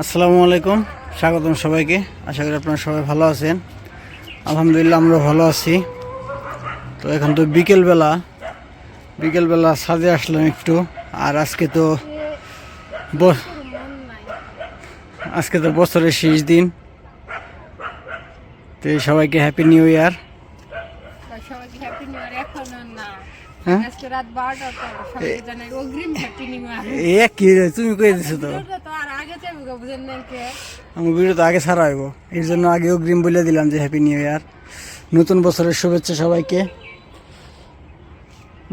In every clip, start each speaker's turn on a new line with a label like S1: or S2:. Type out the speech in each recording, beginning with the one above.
S1: আসসালামু আলাইকুম, স্বাগতম সবাইকে। আশা করি আপনারা সবাই ভালো আছেন। আলহামদুলিল্লাহ আমরা ভালো আছি। তো এখন তো বিকেলবেলা সাজে আসলাম একটু। আর আজকে তো বছরের শেষ দিন। তো সবাইকে হ্যাপি নিউ ইয়ার। হ্যাঁ তুমি কয়ে দিছো তো, আমার ভিডিও তো আগে ছাড়া হইব, এর জন্য আগে অগ্রিম বলে দিলাম যে হ্যাপি নিউ ইয়ার। নতুন বছরের শুভেচ্ছা সবাইকে।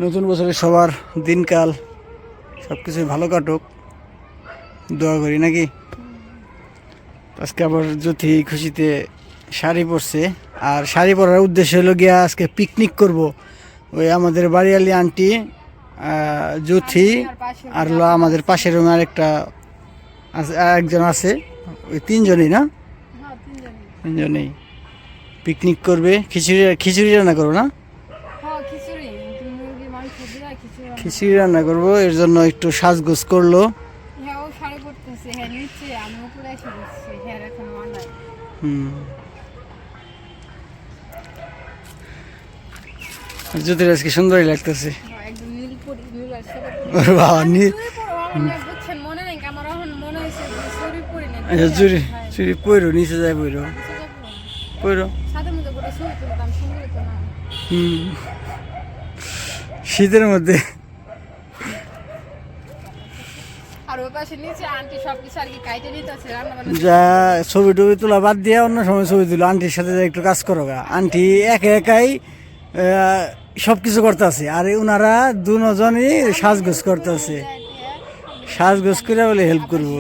S1: নতুন বছরে সবার দিনকাল সব কিছুই ভালো কাটুক, দোয়া করি নাকি। আজকে আবার জ্যোতি খুশিতে শাড়ি পরছে, আর শাড়ি পরার উদ্দেশ্য হলো গিয়া আজকে পিকনিক করব। ওই আমাদের বাড়িয়ালি আন্টি, জ্যোতি, আর হলো আমাদের পাশের রুমে একজন আছে, ওই তিনজনই না, তিনজনেই পিকনিক করবে। খিচুড়ি রান্না করবো না, খিচুড়ি রান্না করবো। এর জন্য একটু সাজগোজ করলো। জ্যোতির আজকে সুন্দরই লাগতেছে। চুরি পইরো, নিচে যায় পইরো। শীতের মধ্যে যা ছবি টবি তোলা বাদ দিয়ে অন্য সময় ছবি তুলো। আন্টির সাথে একটু কাজ করো গা। আন্টি একাই সবকিছু করতেছে, আর ওনারা দুজনই সাজগোজ করতেছে। সাজগোজ করে বলে হেল্প করবো।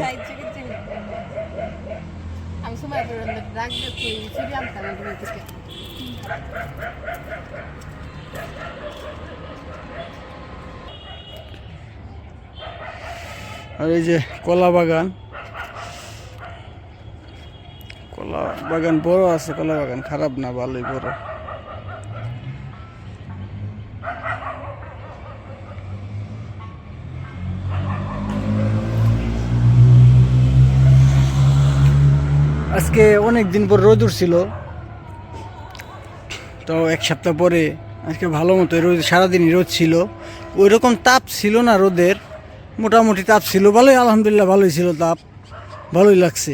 S1: আর এই যে কলা বাগান বড় আছে। কলা বাগান খারাপ না, ভালোই বড়। আজকে অনেক দিন পর রোদ উঠছিল, তো এক সপ্তাহ পরে আজকে ভালো মতো রোদ, সারাদিনই রোদ ছিল। ওই রকম তাপ ছিল না রোদের, মোটামুটি তাপ ছিল। ভালোই, আলহামদুলিল্লাহ ভালোই ছিল তাপ, ভালোই লাগছে।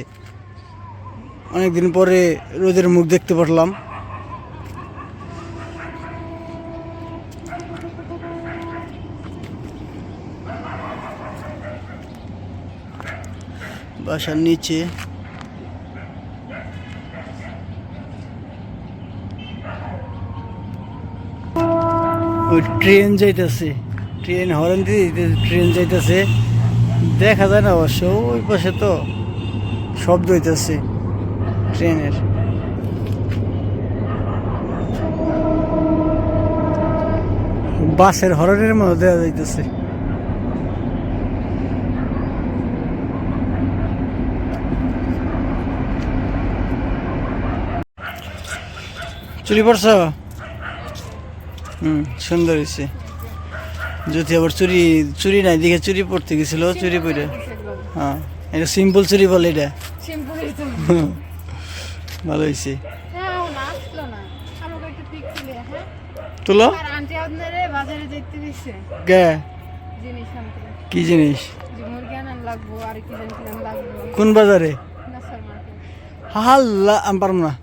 S1: অনেকদিন পরে রোদের মুখ দেখতে পারলাম। বাসার নিচে ওই ট্রেন যাইতেছে, ট্রেন হরেন দিয়ে ট্রেন যাইতেছে। দেখা যায় না অবশ্য, ওই পাশে তো শব্দ হইতেছে ট্রেনের। বাসের হরনের মতো দেওয়া যাইতেছে। চুরি পড়ছ? সুন্দর হয়েছে। যদি আবার চুরি নাই দেখে চুরি পড়তে গেছিল, চুরি পরে। হ্যাঁ, এটা সিম্পল চুরি বলে, এটা ভালো হয়েছে। তুলো কি জিনিস? কোন বাজারে? হাল্লা আমি পারবো না।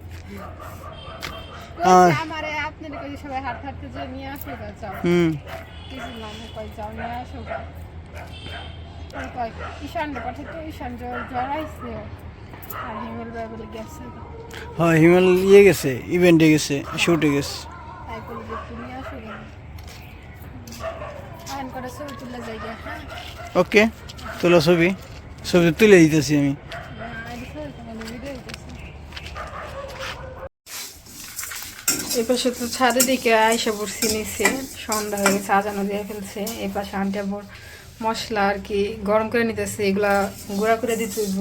S1: হ্যাঁ, হিমেল ইয়ে গেছে, ইভেন্টে গেছে, শুটে গেছে। ওকে, তোলা ছবি তুলে দিতেছি আমি।
S2: এই পাশে তো ছাদে দিকে আইসা পড়ছি নিচে, সন্ধ্যা হয়ে গেছে, আজানো দিয়ে ফেলছে। এই পাশে আন্টি আবার মশলা আর কি গরম করে নিতেছে, এগুলা গুঁড়া করে দিতে হইব।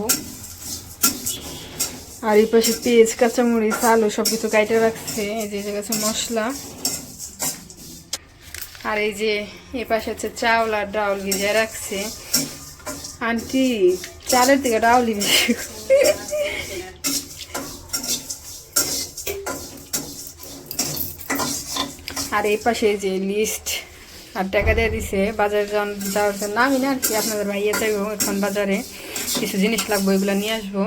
S2: আর এই পাশে পেঁয়াজ, কাঁচামরিচ, আলু সব কিছু কাইটে রাখছে। এই যে গেছে মশলা। আর এই যে এই পাশে হচ্ছে চাউল আর ডাউল ভিজিয়ে রাখছে। আন্টি চালের থেকে ডাউলি বেশি। আর এই পাশে যে লিস্ট আর টাকা দিয়ে দিছে বাজারে যাওয়ার জন্য, আমি না আর কি আপনাদের ভাইয়া যাইবো এখন বাজারে, কিছু জিনিস লাগবে এগুলো নিয়ে আসবো।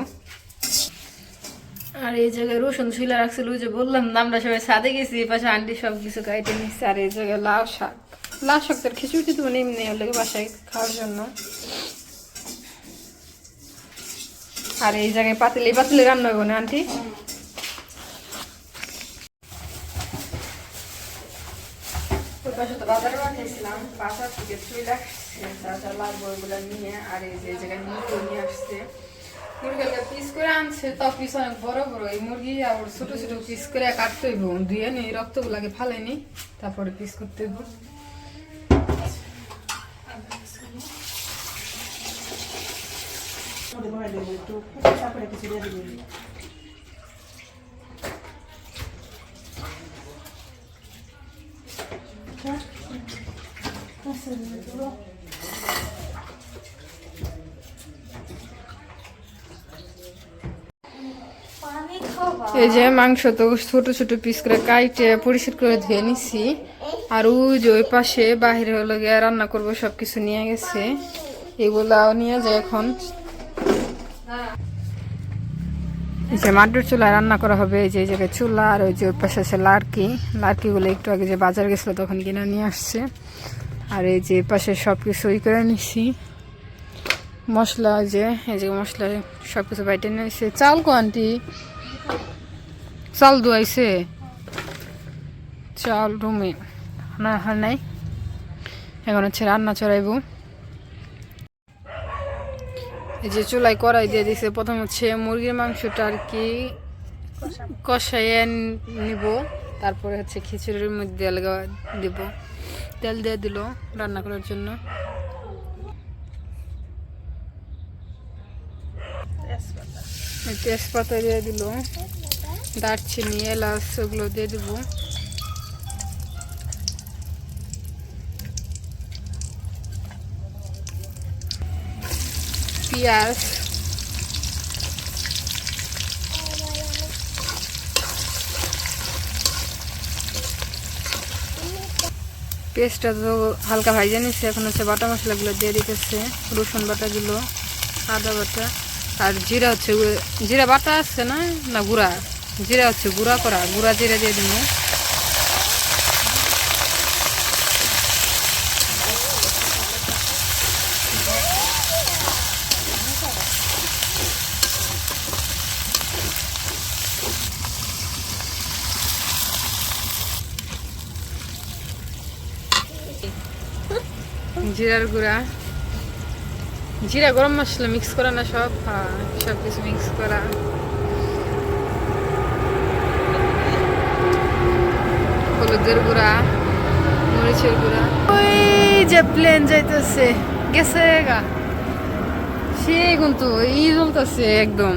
S2: আর এই জায়গায় রসুন শুলে রাখছিল, ওই যে বললাম না আমরা সবাই ছাদে গেছি, এই পাশে আন্টি সব কিছু কাইটে নিচ্ছে। আর এই জায়গায় লাউ শাক, লাউ শাক তার খিচুড়ি তো মানে এমনি হলে বাসায় খাওয়ার জন্য। আর এই জায়গায় পাতিলে রান্না হইব না আন্টি? ওই পাশে তো বাজারে পাঠিয়েছিলাম, বাজার থেকে চুই লাগছে যা যা লাগবে ওইগুলো নিয়ে। আর এই যে জায়গায় মুরগি নিয়ে আসছে, মুরগিটা পিস করে আনছে, তো পিস অনেক বড় বড়। এই মুরগি আবার ছোট ছোট পিস করে কাটতে হইব, ধুয়ে নি রক্তগুলাকে ফালাইনি, তারপরে পিস করতে হইব। এই যে মাংস তো ছোট ছোট পিস করে কাইটে পরিষ্কার করে ধুয়ে নিছি। আর ওই যে ওই পাশে বাহিরে হলো গিয়ে রান্না করবো সবকিছু নিয়ে গেছে, এগুলাও নিয়ে যায় এখন। এই যে মাটির চুলায় রান্না করা হবে, এই যে এই জায়গায় চুলা। আর ওই যে ওই পাশে আছে লাড়কিগুলো একটু আগে যে বাজার গেছিল তখন কিনে নিয়ে আসছে। আর এই যে পাশে সব কিছু ই করে নিছি, মশলা যে এই যে মশলা সব কিছু বাইটে নিয়ে আসছে। চাল কো আন্টি? চাল ধোয়াইছে, চাল রুমে না হয় নাই, এখন হচ্ছে রান্না চড়াইব। এই যে চুলাই কড়াই দিয়ে দিছে, প্রথম হচ্ছে মুরগির মাংসটা আর কি কষাইয়ে নিব, তারপরে হচ্ছে খিচুড়ির মধ্যে দিব, তেল দিয়ে দিল রান্না করার জন্য। তেজপাতা দিয়ে দিল, দারচিনি এলাচ ওগুলো দিয়ে দিব। পেঁয়াজ, পেস্টটা তো হালকা ভাইজে নিচ্ছে, এখন হচ্ছে বাটা মশলাগুলো দিয়ে দিতেছে, রসুন বাটাগুলো, আদা বাটা আর জিরা হচ্ছে জিরা বাটা আছে না না গুঁড়া জিরা হচ্ছে গুঁড়া করা, গুঁড়া জিরা দিয়ে দিব। জিরার গুঁড়া, জিরা গরম মশলা মিক্স করা না সব, হ্যাঁ সব কিছু মিক্স করা। হলুদের গুঁড়া, মরিচের গুঁড়া। ওই যে প্লেন যাইতেছে গেছে গা, সে কিন্তু ই জ্বলতেছে একদম,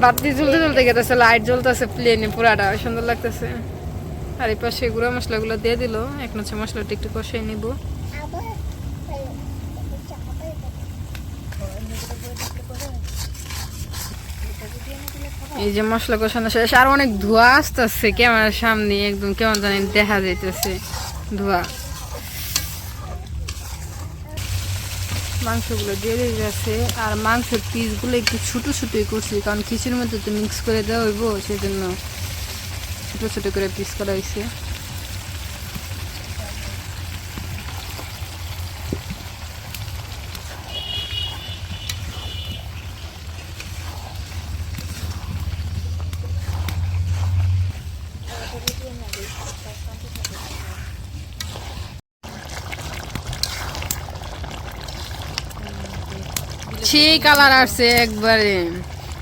S2: বাতি জ্বলতে জ্বলতে গেতেছে, লাইট জ্বলতেছে প্লেনে, পুরাটা সুন্দর লাগতেছে। আর এই পাশে গুঁড়া মশলাগুলো দিয়ে দিল, এখন হচ্ছে মশলাটা একটু কষাই নিব। এই যে মশলা কষানো শেষ, আর অনেক ধোঁয়া আসতেছে ক্যামেরার সামনে, একদম কেমন জানি দেখা যাইতেছে ধোঁয়া। মাংসগুলো দিয়ে যাচ্ছে, আর মাংসের পিসগুলো একটু ছোটো ছোটোই করছি, কারণ খিচুড়ির মধ্যে তো মিক্স করে দেওয়া হইব, সেই জন্য ছোটো ছোটো করে পিস করা হয়েছে। সেই কালার আসছে একবারে,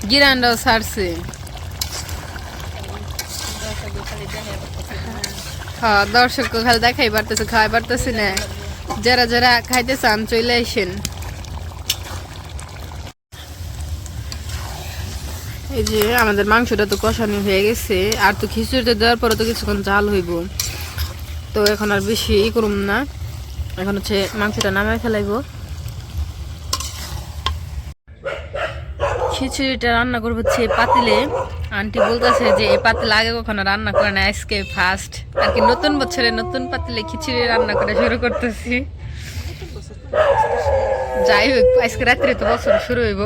S2: গিরান্ডাও ছাড়ছে। হ্যাঁ দর্শক খালি দেখাই পারতেছে, খাওয়াই পারতেছি না, যারা যারা খাইতে চান চলে আসেন। এই যে আমাদের মাংসটা তো কষানো হয়ে গেছে, আর তো খিচুড়িতে দেওয়ার পরে তো কিছুক্ষণ জাল হইব, তো এখন আর বেশি করুম না, এখন হচ্ছে মাংসটা নামায় ফেলাইবো। খিচুড়িটা রান্না করবো হচ্ছে পাতিলে। আন্টি বলতেছে যে এই পাতিলে আগে কখনো রান্না করে না, আজকে ফার্স্ট আর কি, নতুন বছরে নতুন পাতিলে খিচুড়ি রান্না করে শুরু করতেছি। যাই হোক আজকে রাত্রে তো বছর শুরু হইব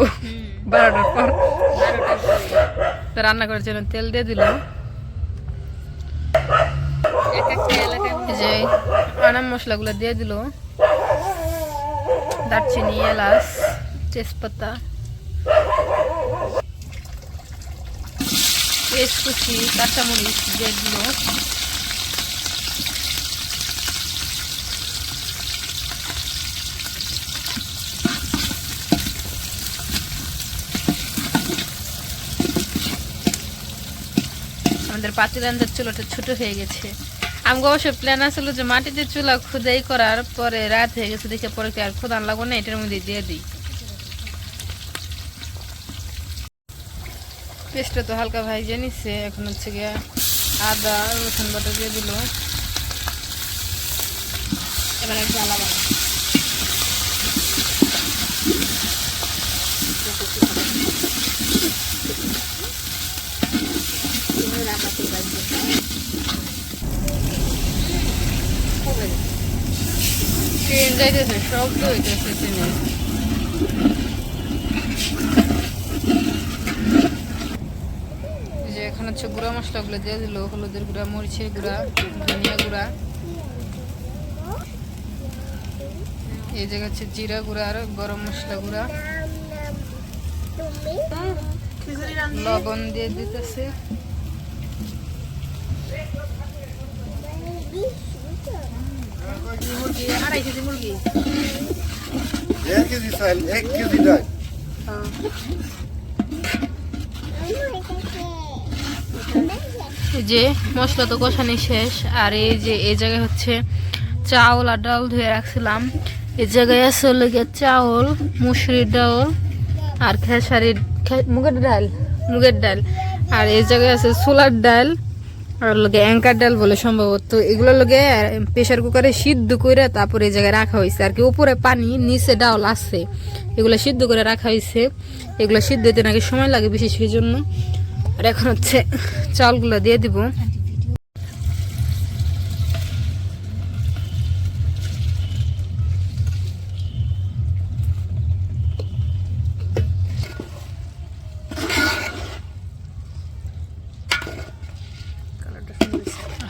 S2: 12টার পর। তো রান্না করার জন্য তেল দিয়ে দিল, যে আনাম মশলাগুলো দিয়ে দিল, দারচিনি, এলাচ, তেজপাতা, পেঁয়াজ কুচি, কাঁচামরিচ দিয়ে দিল। আমাদের পাতিলান্দার চুলাটা ছোট হয়ে গেছে। আমাকে অবশ্য প্ল্যান আসলো যে মাটিতে চুলা খুদাই করার পরে রাত হয়ে গেছে দেখে পরে আর খোদান লাগবো না, এটার মধ্যে দিয়ে দিই। পেস্টটা তো হালকা ভাইজে নিচ্ছে, এখন হচ্ছে গিয়ে আদা রসুন বাটা দিয়ে দিল। এবার জ্বালা বাড়া ট্রেন যাইতেছে, শব্দ হইতেছে ট্রেনে। যে এখন হচ্ছে গুঁড়া মশলাগুলো দিয়ে দিল, হলুদের গুঁড়া, মরিচের গুঁড়া, ধনিয়া গুঁড়া, এই জায়গা হচ্ছে জিরা গুঁড়া আর গরম মশলা গুঁড়া, লবণ দিয়ে দিতেছে। মুরগি 2.5 কেজি মুরগি,
S3: 1 কেজি চাল, 1 কেজি ডাল।
S2: এই যে মশলা তো কষানি শেষ, আর এই যে এই জায়গায় হচ্ছে চাউল আর ডাল ধুয়ে রাখছিলাম। এই জায়গায় আছে লেগে চাউল, মুসুরির ডাল আর খেসারির মুগের ডাল, আর এই জায়গায় আছে ছোলার ডাল আর লগে অ্যাঙ্কার ডাল বলে সম্ভবত। এগুলো লগে প্রেশার কুকারে সিদ্ধ করে তারপরে এই জায়গায় রাখা হয়েছে আর কি। উপরে পানি, নিচে ডাল আছে, এগুলো সিদ্ধ করে রাখা হয়েছে। এগুলো সিদ্ধ হতে নাকি সময় লাগে বেশি, সেই জন্য। আর এখন হচ্ছে চালগুলো দিয়ে দিব।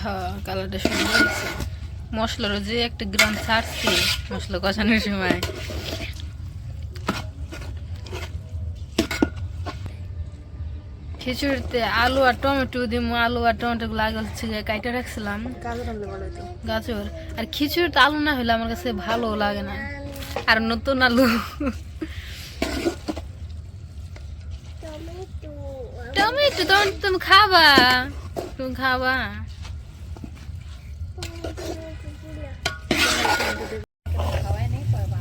S2: হ্যাঁ, কালারটা সুন্দর হয়েছে। মশলারও যে একটা গ্রাম ছাড়ছে মশলা কষানোর সময়। খিচুড়িতে আলু আর টমেটো দিব, আলু আর টমেটো গুলো আগে হচ্ছে কাইটা রাখছিলাম, গাজর। আর খিচুড়িতে আলু না হলে আমার কাছে ভালো লাগে না, আর নতুন আলু। টমেটো তুমি খাবা, তুমি খাবা।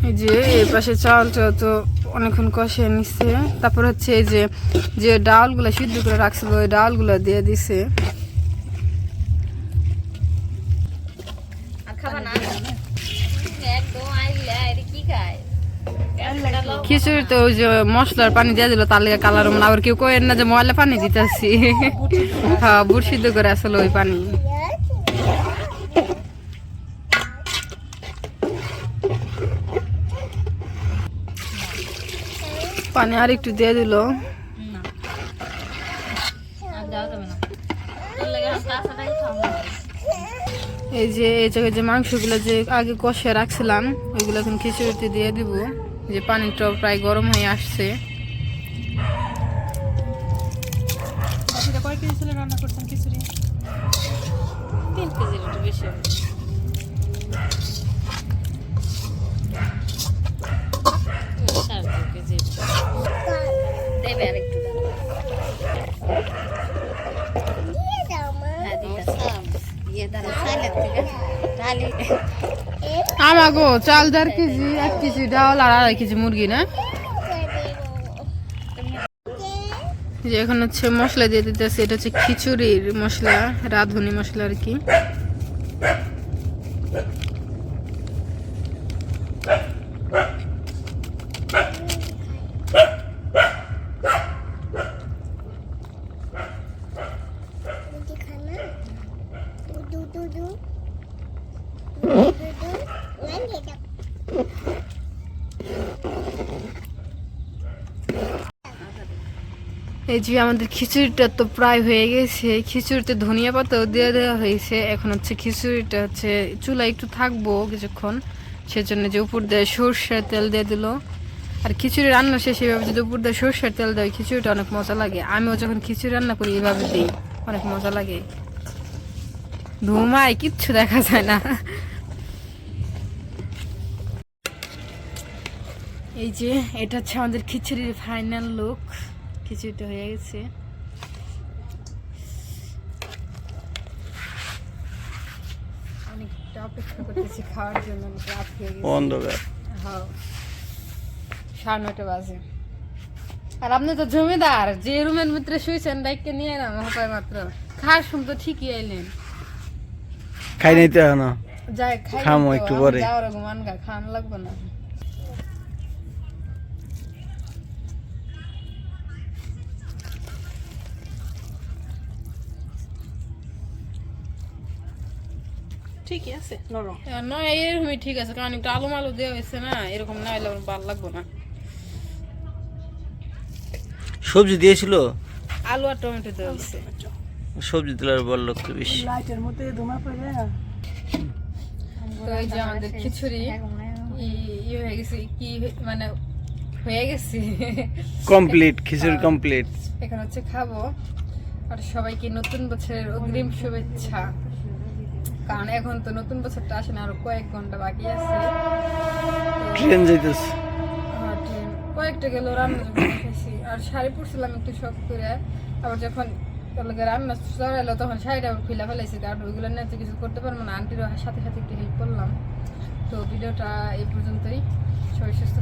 S2: এই যে এই পাশে চাউলটা তো অনেকক্ষণ কষে নিচ্ছে। তারপর হচ্ছে এই যে যে ডালগুলো সিদ্ধ করে রাখছিল ওই ডালগুলো দিয়ে দিছে। খিচুড়িতে ওই যে মশলার পানি দিয়ে দিল, তার লেগে কালার না। আবার কেউ কয়েন না যে ময়লা পানি দিতেছি। হ্যাঁ, বুট সিদ্ধ করে আসলে ওই পানি। পানি আর একটু দিয়ে দিল। এই যে এই জায়গায় যে মাংসগুলো যে আগে কষে রাখছিলাম ওইগুলো এখন খিচুড়িতে দিয়ে দিব। যে পানিটা প্রায় গরম হয়ে আসছে। কয় কেজি ছিল রান্না করছেন খিচুড়ি? 3 কেজির একটু বেশি। আমাগো চাল 1.5 কেজি, 1 কেজি ডাল আর 2.5 কেজি মুরগি না। যে এখন হচ্ছে মশলা দিয়ে দিতেছে, এটা হচ্ছে খিচুড়ির মশলা, রাঁধুনি মশলা আর কি। এই যে আমাদের খিচুড়িটা তো প্রায় হয়ে গেছে, খিচুড়িতে ধনিয়া পাতাও দিয়ে দেওয়া হয়েছে। এখন হচ্ছে খিচুড়িটা হচ্ছে চুলায় একটু থাকবো কিছুক্ষণ, সেজন্য যে উপর দিয়ে সরষের তেল দিয়ে দিল। আর খিচুড়ি রান্না শেষে এভাবে যদি উপর দিয়ে সরষের তেল দেয় খিচুড়িটা অনেক মজা লাগে। আমিও যখন খিচুড়ি রান্না করি এভাবে দিই, অনেক মজা লাগে। ধুমায় কিচ্ছু দেখা যায় না। এই যে এটা হচ্ছে আমাদের খিচুড়ির ফাইনাল লুক। খিচুড়িটা হয়ে গেছে। অনেকটা অপেক্ষা করতেছি খাওয়ার জন্য, রাত হয়ে গেছে।
S1: অন্ধকার।
S2: হ্যাঁ, 9:30 বাজে। আর আপনি তো জমিদার, যে রুমের ভিতরে শুয়েছেন ডাইকে নিয়ে এলাম হপায় মাত্র। খাওয়ার সময় তো ঠিকই আইলেন।
S1: খাই নাই তো এখনো,
S2: যাই খাই
S1: খামো একটু পরে।
S2: যাওয়ার আগে মান গা খাওয়ানো লাগবে না।
S4: ঠিকই আছে নরম।
S2: না এরকমই ঠিক আছে, কারণ একটু আলু মালু দেওয়া হয়েছে না, এরকম না হলে আমার ভালো লাগবে না।
S1: সবজি দিয়েছিল,
S2: আলু আর টমেটো দেওয়া হয়েছে।
S1: সবজি দিলে আর ভালো লাগতো বেশি।
S4: লাইটের মধ্যে ধুমা পড়ে
S2: তো এই যে আমাদের খিচুড়ি হয়ে গেছে, কি মানে হয়ে গেছে
S1: কমপ্লিট, খিচুড়ি কমপ্লিট।
S2: এখন হচ্ছে খাবো। আর সবাইকে নতুন বছরের অগ্রিম শুভেচ্ছা, কারণ এখন তো নতুন বছরটা আসে না, আরো কয়েক ঘন্টা বাকি আছে।
S1: ট্রেন যাইতেছে।
S2: ট্রেন কয়েকটা গেল, রান্না খাইছি। আর শাড়ি পরছিলাম একটু শখ করে, আবার যখন রান্না চড়াইলো তখন শাড়িটা আবার খুলে ফেলাইছি, কারণ ওইগুলো নিয়ে তো কিছু করতে পারবো না। আন্টির সাথে সাথে একটু হেল্প করলাম। তো ভিডিওটা এই পর্যন্তই। সবাই সুস্থ